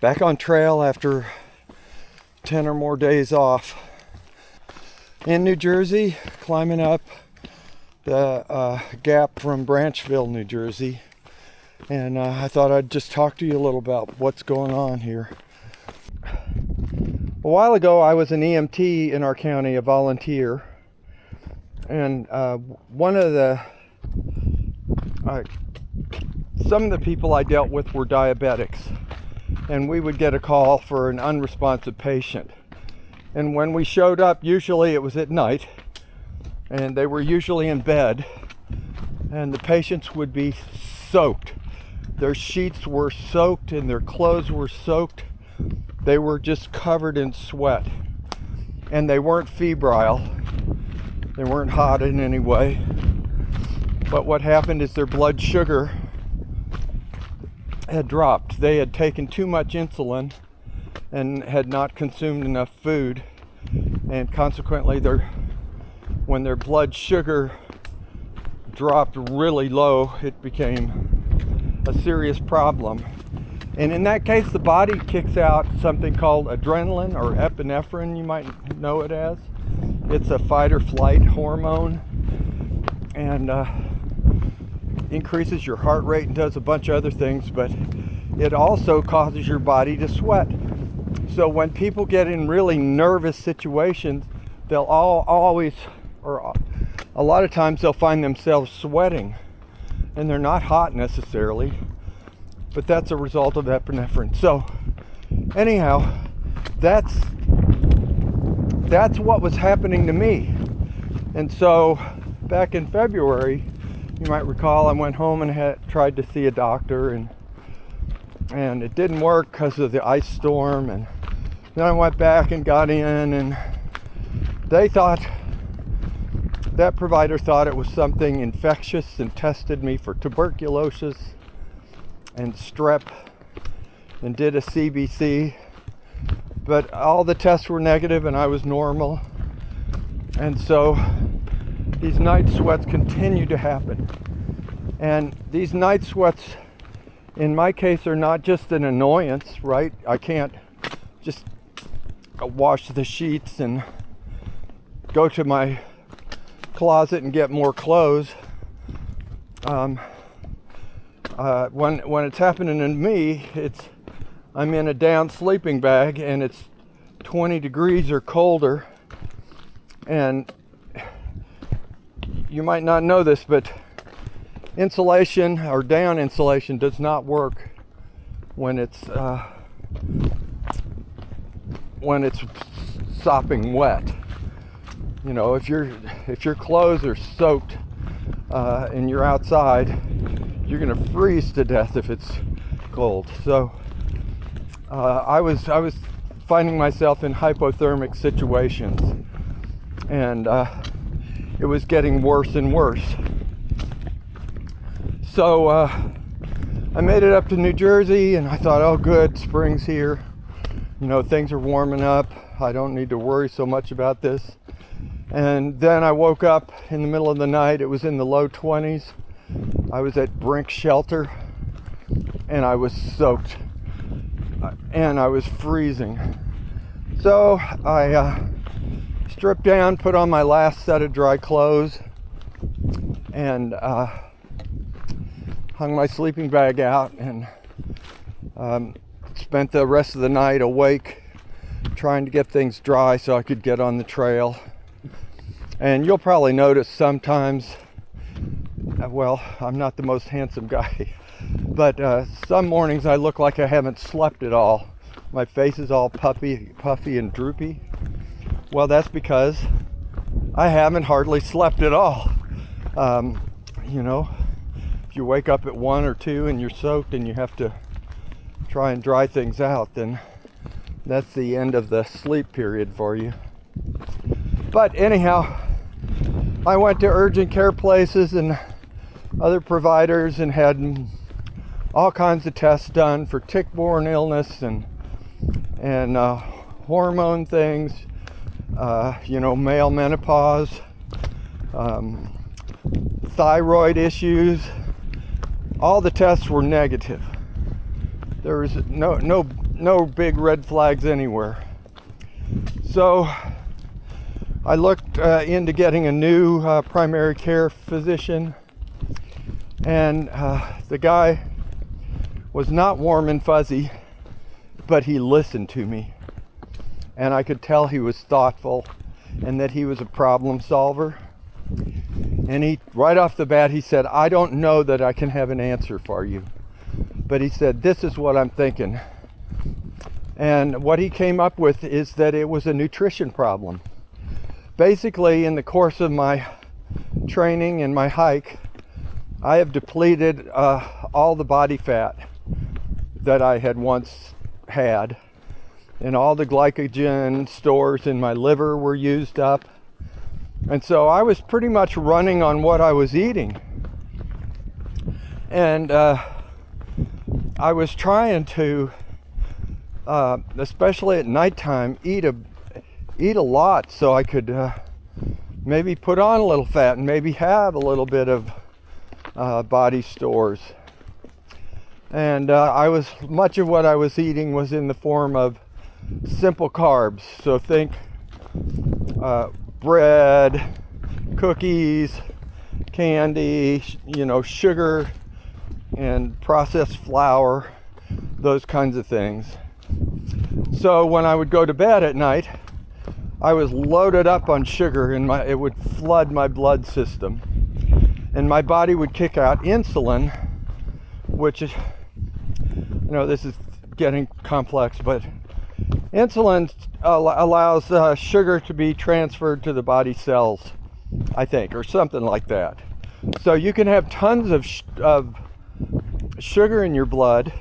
Back on trail after 10 or more days off in New Jersey, climbing up the gap from Branchville, New Jersey. And I thought I'd just talk to you a little about what's going on here. A while ago, I was an EMT in our county, a volunteer. And some of the people I dealt with were diabetics. And we would get a call for an unresponsive patient. And when we showed up, usually it was at night, and they were usually in bed, and the patients would be soaked. Their sheets were soaked and their clothes were soaked. They were just covered in sweat. And they weren't febrile. They weren't hot in any way. But what happened is their blood sugar had dropped. They had taken too much insulin and had not consumed enough food. And consequently, when their blood sugar dropped really low, it became a serious problem. And in that case, the body kicks out something called adrenaline or epinephrine, you might know it as. It's a fight or flight hormone, and increases your heart rate and does a bunch of other things, but it also causes your body to sweat. So when people get in really nervous situations, they'll always, or a lot of times they'll find themselves sweating, and they're not hot necessarily, but that's a result of epinephrine. So anyhow, that's what was happening to me. And so back in February, you might recall, I went home and tried to see a doctor, and it didn't work because of the ice storm. And then I went back and got in, and that provider thought it was something infectious and tested me for tuberculosis and strep and did a CBC. But all the tests were negative and I was normal. And so these night sweats continue to happen. And these night sweats, in my case, are not just an annoyance, right? I can't just wash the sheets and go to my closet and get more clothes. When it's happening to me, I'm in a down sleeping bag and it's 20 degrees or colder. And you might not know this, but insulation or down insulation does not work when it's sopping wet. You know, if your clothes are soaked and you're outside, you're gonna freeze to death if it's cold. So I was finding myself in hypothermic situations, and it was getting worse and worse. So I made it up to New Jersey, and I thought, oh good, spring's here. You know, things are warming up. I don't need to worry so much about this. And then I woke up in the middle of the night. It was in the low 20s. I was at Brink Shelter, and I was soaked, and I was freezing. So I stripped down, put on my last set of dry clothes, and hung my sleeping bag out, and spent the rest of the night awake trying to get things dry so I could get on the trail. And you'll probably notice sometimes, well, I'm not the most handsome guy, but some mornings I look like I haven't slept at all. My face is all puffy and droopy. Well, that's because I haven't hardly slept at all. You know, if you wake up at 1 or 2 and you're soaked and you have to try and dry things out, then that's the end of the sleep period for you. But anyhow, I went to urgent care places and other providers and had all kinds of tests done for tick-borne illness and hormone things, you know, male menopause, thyroid issues. All the tests were negative. There was no no big red flags anywhere. So I looked into getting a new primary care physician, and the guy was not warm and fuzzy, but he listened to me, and I could tell he was thoughtful and that he was a problem solver. And he, right off the bat, he said, I don't know that I can have an answer for you, but he said, this is what I'm thinking. And what he came up with is that it was a nutrition problem. Basically, in the course of my training and my hike, I have depleted all the body fat that I had once had, and all the glycogen stores in my liver were used up. And so I was pretty much running on what I was eating. And I was trying to, especially at nighttime, eat a lot so I could maybe put on a little fat and maybe have a little bit of body stores. And much of what I was eating was in the form of simple carbs. So think bread, cookies, candy, sugar and processed flour, those kinds of things. So when I would go to bed at night, I was loaded up on sugar, and it would flood my blood system, and my body would kick out insulin, which is, this is getting complex, but insulin allows sugar to be transferred to the body cells, I think, or something like that. So you can have tons of sugar in your blood,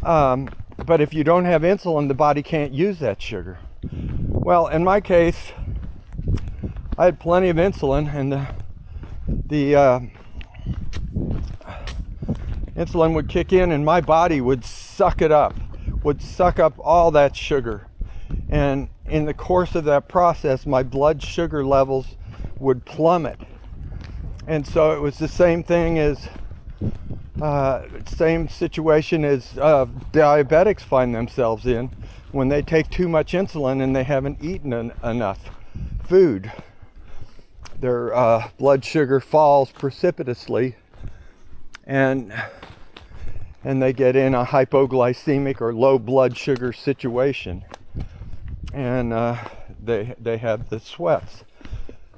but if you don't have insulin, the body can't use that sugar. Well, in my case, I had plenty of insulin, and the insulin would kick in, and my body would suck up all that sugar. And in the course of that process, my blood sugar levels would plummet. And so it was the same thing as same situation as diabetics find themselves in when they take too much insulin and they haven't eaten enough food. Their blood sugar falls precipitously, and they get in a hypoglycemic or low blood sugar situation, and they have the sweats.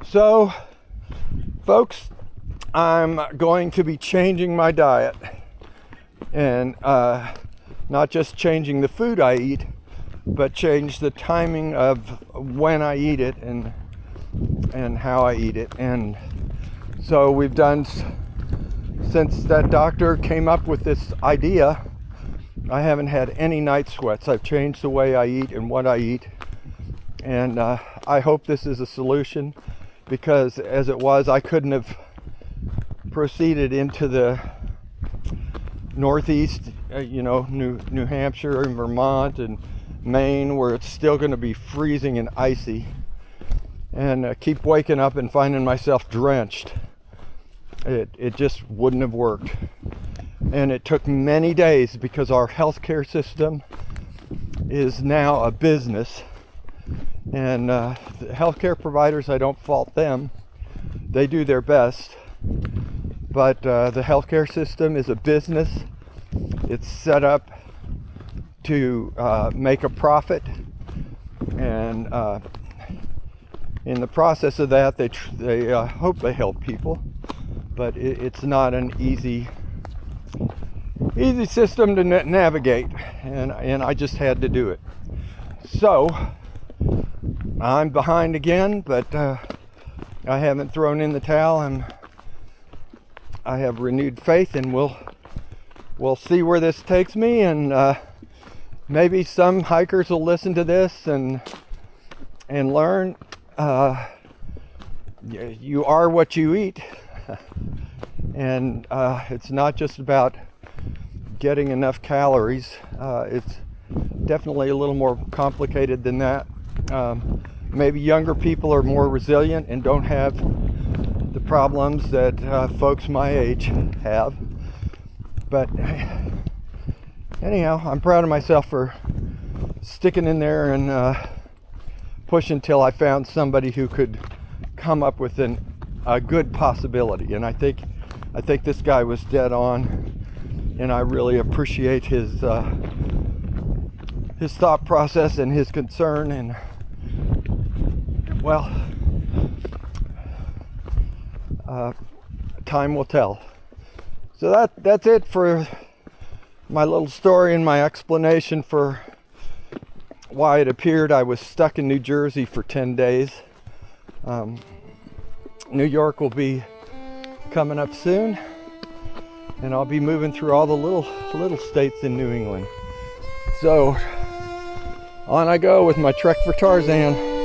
So, folks, I'm going to be changing my diet, and not just changing the food I eat, but change the timing of when I eat it and how I eat it. And so we've done, since that doctor came up with this idea, I haven't had any night sweats. I've changed the way I eat and what I eat, and I hope this is a solution, because as it was, I couldn't have proceeded into the Northeast, New Hampshire and Vermont and Maine, where it's still going to be freezing and icy, and keep waking up and finding myself drenched. It just wouldn't have worked. And it took many days, because our healthcare system is now a business, and the healthcare providers, I don't fault them. They do their best, but the healthcare system is a business. It's set up to make a profit, and in the process of that, they hope they help people, but it's not an easy system to navigate, and I just had to do it. So I'm behind again, but I haven't thrown in the towel, and I have renewed faith, and we'll see where this takes me, and maybe some hikers will listen to this and learn you are what you eat. And it's not just about getting enough calories. It's definitely a little more complicated than that. Maybe younger people are more resilient and don't have the problems that folks my age have. But anyhow, I'm proud of myself for sticking in there and pushing until I found somebody who could come up with a good possibility. And I think this guy was dead on, and I really appreciate his thought process and his concern. And well, time will tell. So that's it for my little story and my explanation for why it appeared I was stuck in New Jersey for 10 days. New York will be coming up soon, and I'll be moving through all the little states in New England. So on I go with my Trek for Tarzan.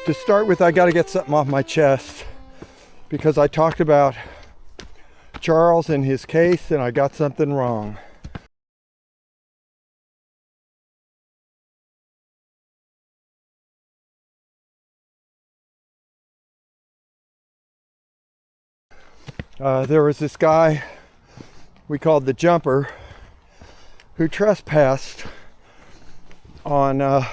To start with, I got to get something off my chest, because I talked about Charles and his case, and I got something wrong. There was this guy we called the Jumper who trespassed on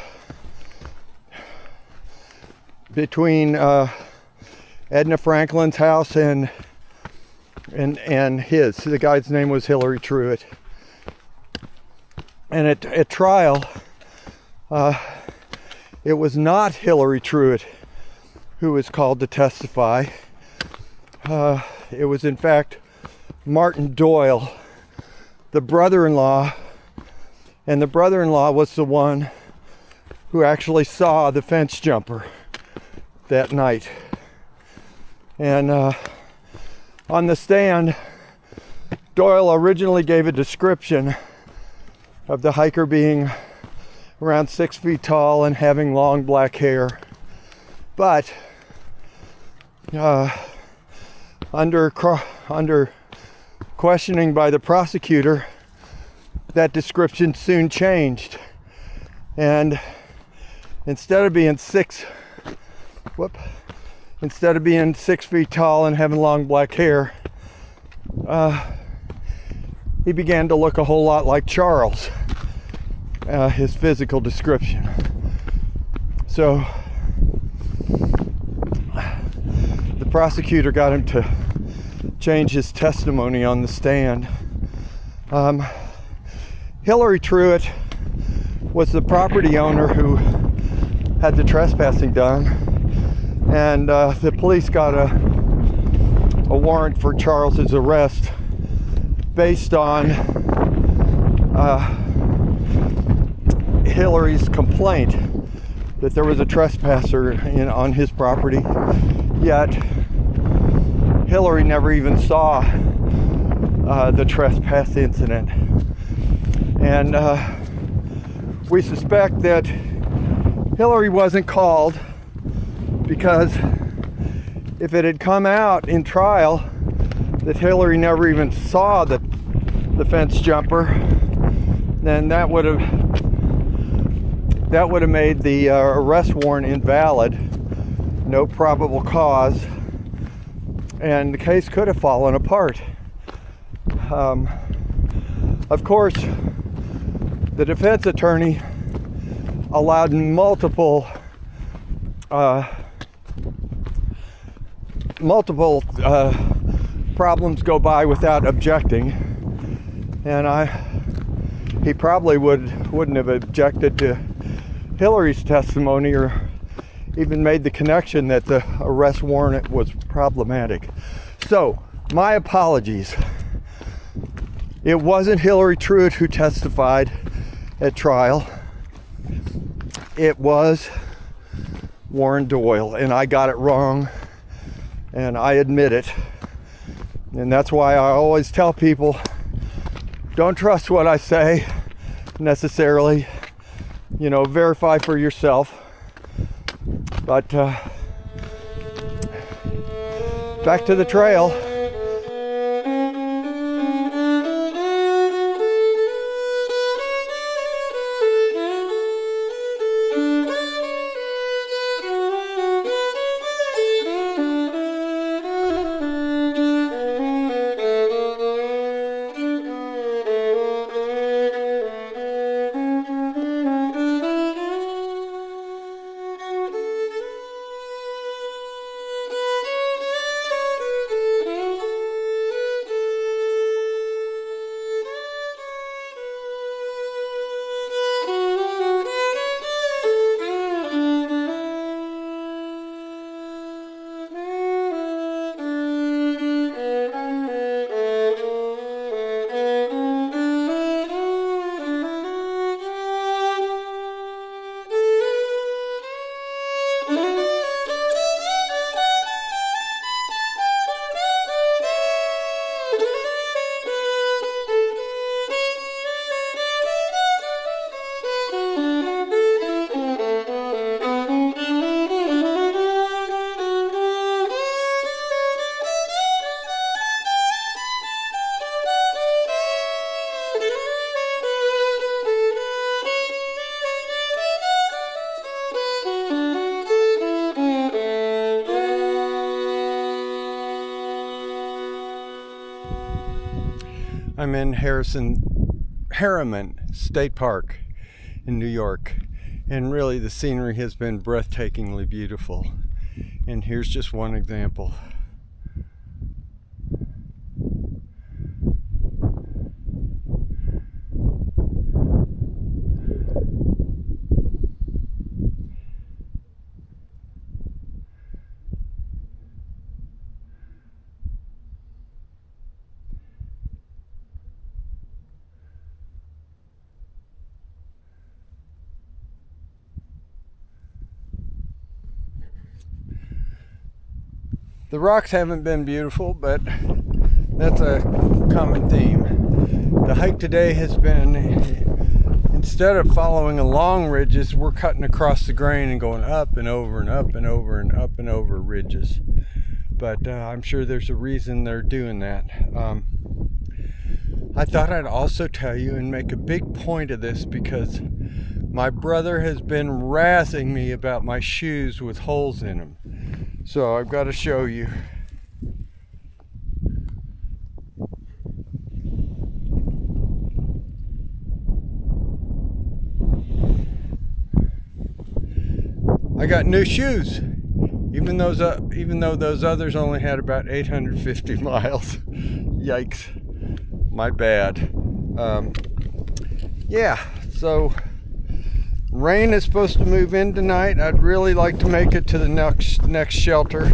between Edna Franklin's house and his. The guy's name was Hillary Truitt. And at trial, it was not Hillary Truitt who was called to testify. It was in fact Martin Doyle, the brother-in-law, and the brother-in-law was the one who actually saw the fence jumper that night. And on the stand, Doyle originally gave a description of the hiker being around 6 feet tall and having long black hair. But under questioning by the prosecutor, that description soon changed. And instead of being 6 feet tall and having long black hair, he began to look a whole lot like Charles, his physical description. So the prosecutor got him to change his testimony on the stand. Hillary Truitt was the property owner who had the trespassing done, and the police got a warrant for Charles's arrest based on Hillary's complaint that there was a trespasser on his property. Yet Hillary never even saw the trespass incident, and we suspect that Hillary wasn't called because if it had come out in trial that Hillary never even saw the fence jumper, then that would have made the arrest warrant invalid, no probable cause, and the case could have fallen apart. Of course, the defense attorney allowed multiple problems go by without objecting, and he probably wouldn't have objected to Hillary's testimony or even made the connection that the arrest warrant was problematic. So, my apologies. It wasn't Hillary Truitt who testified at trial. It was Warren Doyle, and I got it wrong, and I admit it. And that's why I always tell people, don't trust what I say necessarily. You know, verify for yourself. But back to the trail. I'm in Harriman State Park in New York, and really the scenery has been breathtakingly beautiful. And here's just one example. The rocks haven't been beautiful, but that's a common theme. The hike today has been, instead of following along ridges, we're cutting across the grain and going up and over and up and over and up and over ridges. But I'm sure there's a reason they're doing that. I thought I'd also tell you and make a big point of this because my brother has been razzing me about my shoes with holes in them. So I've got to show you. I got new shoes, even though those others only had about 850 miles. Yikes, my bad. Yeah, so rain is supposed to move in tonight. I'd really like to make it to the next shelter.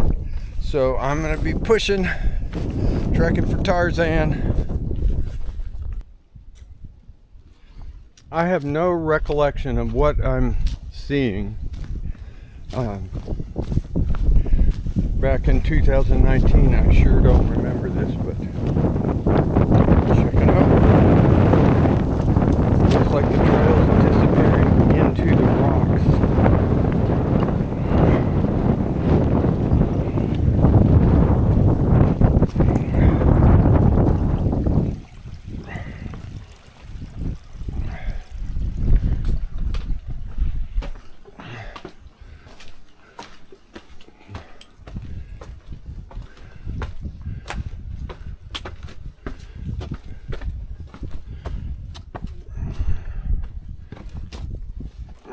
So I'm going to be pushing, trekking for Tarzan. I have no recollection of what I'm seeing. Back in 2019, I sure don't remember this, but check it out. Looks like the trail is disappearing into the rocks.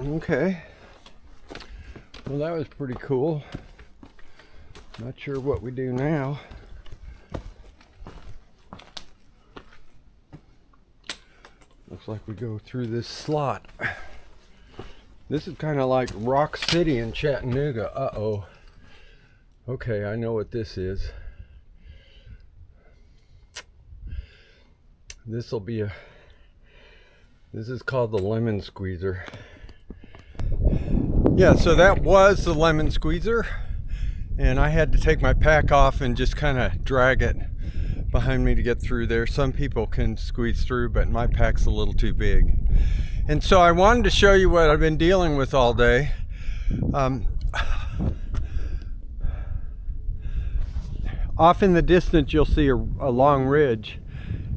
Okay, well that was pretty cool. Not sure what we do now. Looks like we go through this slot. This is kind of like Rock City in Chattanooga. Uh-oh. Okay, I know what this is. This is called the lemon squeezer. Yeah, so that was the lemon squeezer, and I had to take my pack off and just kind of drag it behind me to get through there. Some people can squeeze through, but my pack's a little too big. And so I wanted to show you what I've been dealing with all day. Off in the distance you'll see a long ridge,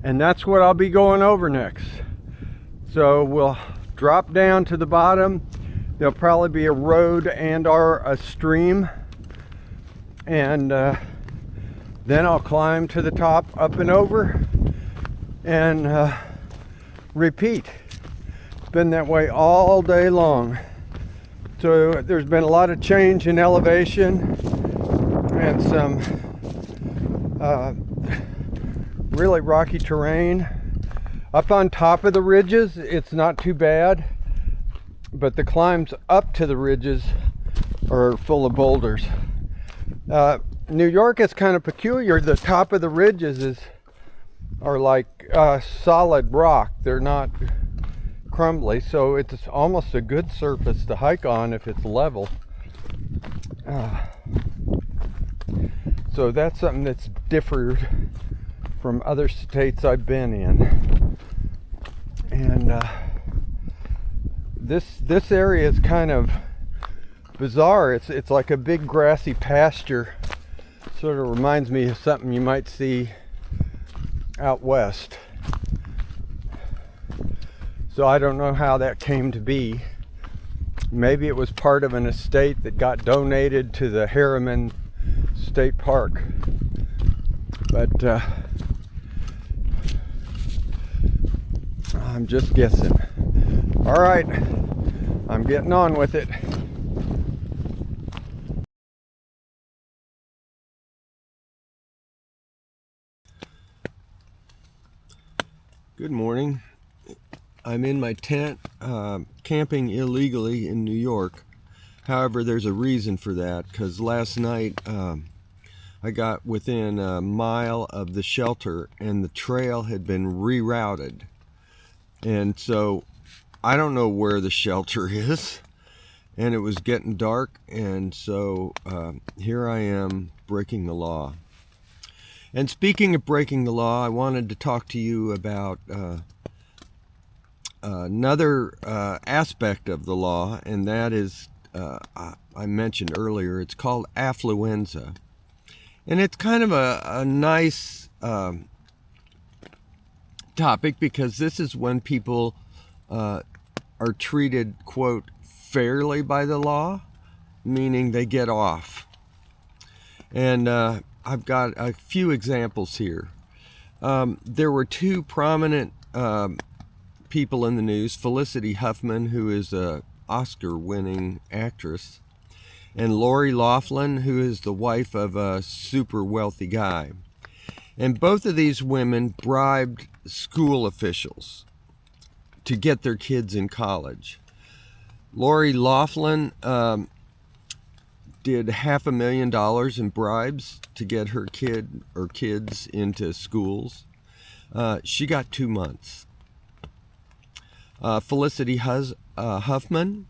and that's what I'll be going over next. So we'll drop down to the bottom. There'll probably be a road and or a stream, and then I'll climb to the top, up and over, and repeat. It's been that way all day long. So there's been a lot of change in elevation and some really rocky terrain. Up on top of the ridges, it's not too bad, but the climbs up to the ridges are full of boulders. New York is kind of peculiar. The top of the ridges are like solid rock. They're not crumbly, so it's almost a good surface to hike on if it's level. So that's something that's differed from other states I've been in. And this area is kind of bizarre. It's like a big grassy pasture. Sort of reminds me of something you might see out west. So I don't know how that came to be. Maybe it was part of an estate that got donated to the Harriman State Park. But I'm just guessing. All right, I'm getting on with it. Good morning. I'm in my tent, camping illegally in New York. However, there's a reason for that, because last night I got within a mile of the shelter and the trail had been rerouted. And so I don't know where the shelter is, and it was getting dark, and so here I am breaking the law. And speaking of breaking the law, I wanted to talk to you about another aspect of the law, and that is, I mentioned earlier, it's called affluenza. And it's kind of a nice topic, because this is when people are treated, quote, fairly by the law, meaning they get off. And I've got a few examples here. There were two prominent people in the news: Felicity Huffman, who is an Oscar-winning actress, and Lori Loughlin, who is the wife of a super wealthy guy. And both of these women bribed school officials to get their kids in college. Lori Loughlin did $500,000 in bribes to get her kid or kids into schools. She got 2 months. Felicity Huffman,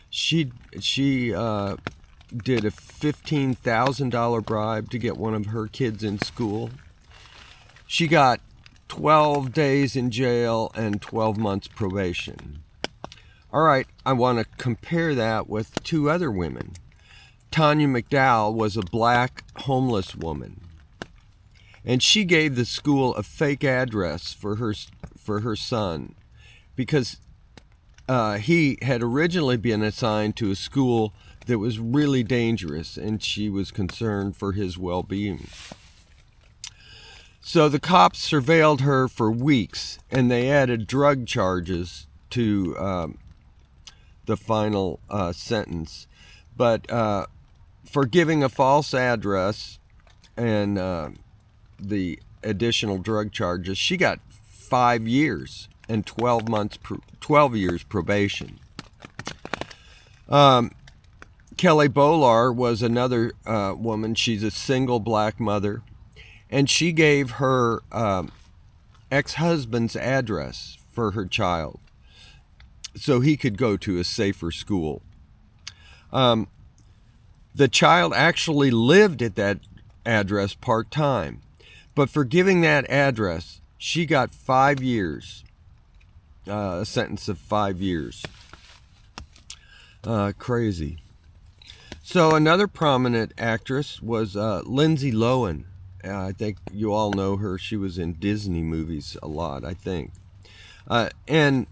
she did a $15,000 bribe to get one of her kids in school. She got 12 days in jail and 12 months probation. All right, I want to compare that with two other women. Tanya McDowell was a black homeless woman, and she gave the school a fake address for her son, because he had originally been assigned to a school that was really dangerous, and she was concerned for his well-being. So the cops surveilled her for weeks, and they added drug charges to the final sentence. But for giving a false address and the additional drug charges, she got 5 years and 12 years probation. Kelly Bolar was another woman. She's a single black mother, and she gave her ex-husband's address for her child so he could go to a safer school. The child actually lived at that address part-time, But for giving that address, she got 5 years, a sentence of 5 years. Crazy. So another prominent actress was Lindsay Lohan. I think you all know her. She was in Disney movies a lot, I think. And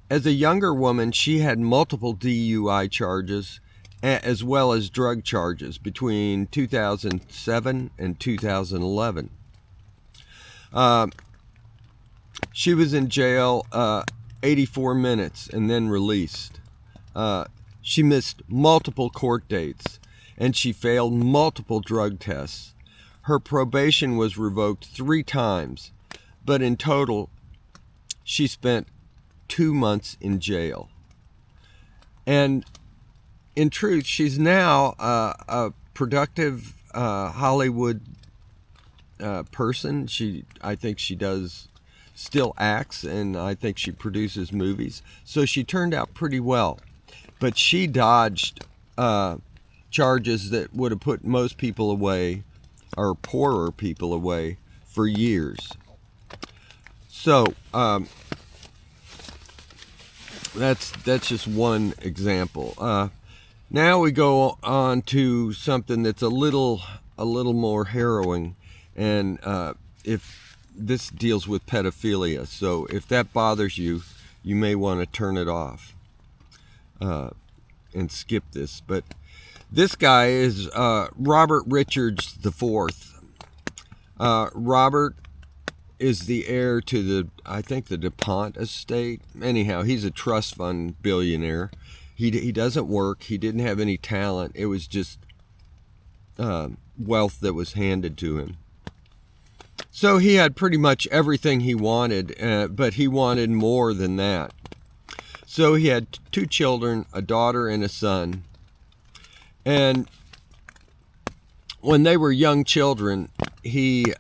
as a younger woman, she had multiple DUI charges as well as drug charges between 2007 and 2011. She was in jail 84 minutes and then released. She missed multiple court dates, and she failed multiple drug tests. Her probation was revoked 3 times, but in total, she spent 2 months in jail. And in truth, she's now a productive Hollywood person. I think she does still acts, and I think she produces movies. So she turned out pretty well. But she dodged charges that would have put most people away, or poorer people away, for years. So that's just one example. Now we go on to something that's a little more harrowing, and if this deals with pedophilia, so if that bothers you, you may want to turn it off and skip this. But this guy is Robert Richards IV. Robert is the heir to I think the DuPont estate. Anyhow, he's a trust fund billionaire. He doesn't work. He didn't have any talent. It was just wealth that was handed to him. So he had pretty much everything he wanted, but he wanted more than that. So he had 2 children, a daughter and a son. And when they were young children, he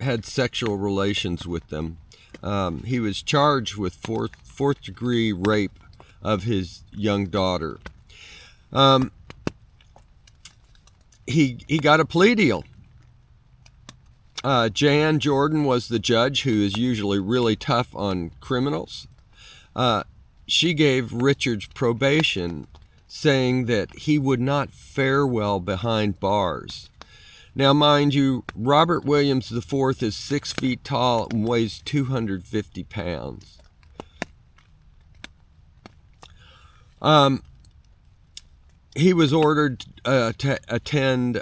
had sexual relations with them. He was charged with fourth degree rape of his young daughter. He got a plea deal. Jan Jordan was the judge, who is usually really tough on criminals. She gave Richards probation, saying that he would not fare well behind bars. Now, mind you, Robert Williams IV is 6 feet tall and weighs 250 pounds. He was ordered to attend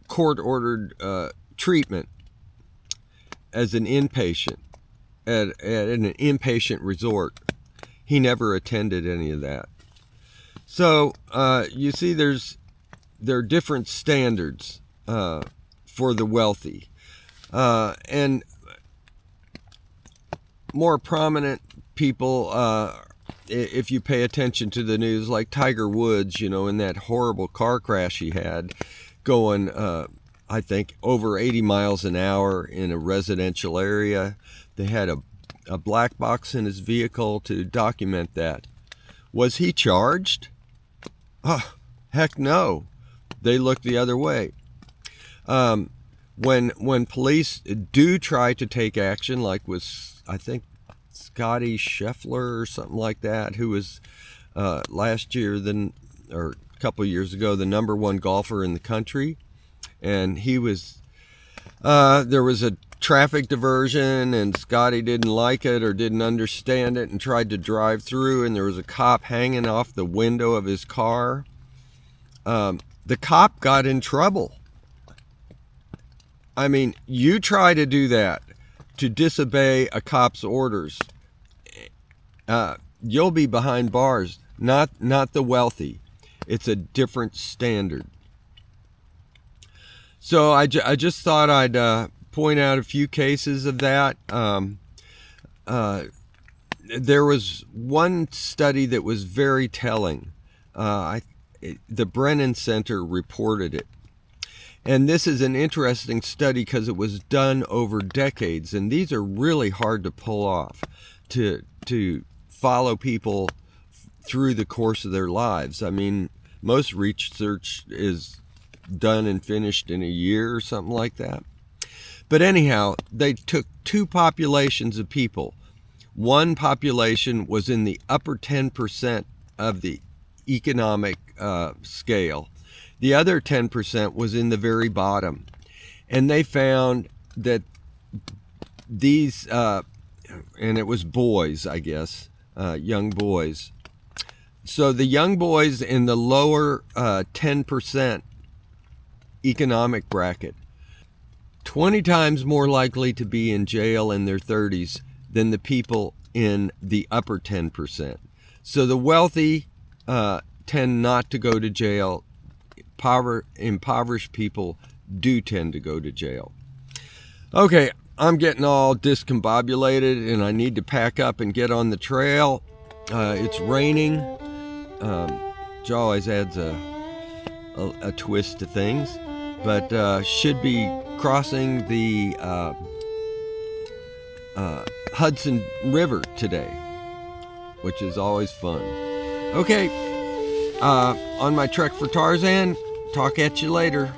court-ordered treatment as an inpatient at an inpatient resort. He never attended any of that. So you see, there are different standards for the wealthy, and more prominent people. If you pay attention to the news, like Tiger Woods, in that horrible car crash he had, going, I think, over 80 miles an hour in a residential area. They had a black box in his vehicle to document that. Was he charged? Oh, heck no. They looked the other way. When police do try to take action, like with, I think, Scotty Scheffler or something like that, who was last year, or a couple years ago, the #1 golfer in the country, and he was there was a traffic diversion, and Scotty didn't like it or didn't understand it and tried to drive through, and there was a cop hanging off the window of his car. The cop got in trouble. I mean, you try to do that, to disobey a cop's orders, you'll be behind bars. Not the wealthy. It's a different standard. So I just thought I'd point out a few cases of that. There was one study that was very telling. The Brennan Center reported it. And this is an interesting study because it was done over decades, and these are really hard to pull off, to follow people through the course of their lives. I mean, most research is done and finished in a year or something like that. But anyhow, they took two populations of people. One population was in the upper 10% of the economic scale. The other 10% was in the very bottom. And they found that these, and it was boys, I guess, young boys. So the young boys in the lower 10% economic bracket, 20 times more likely to be in jail in their 30s than the people in the upper 10%. So the wealthy tend not to go to jail. Impoverished people do tend to go to jail. Okay, I'm getting all discombobulated and I need to pack up and get on the trail. It's raining, which always adds a twist to things, but should be crossing the Hudson River today, which is always fun. Okay, on my trek for Tarzan, talk at you later.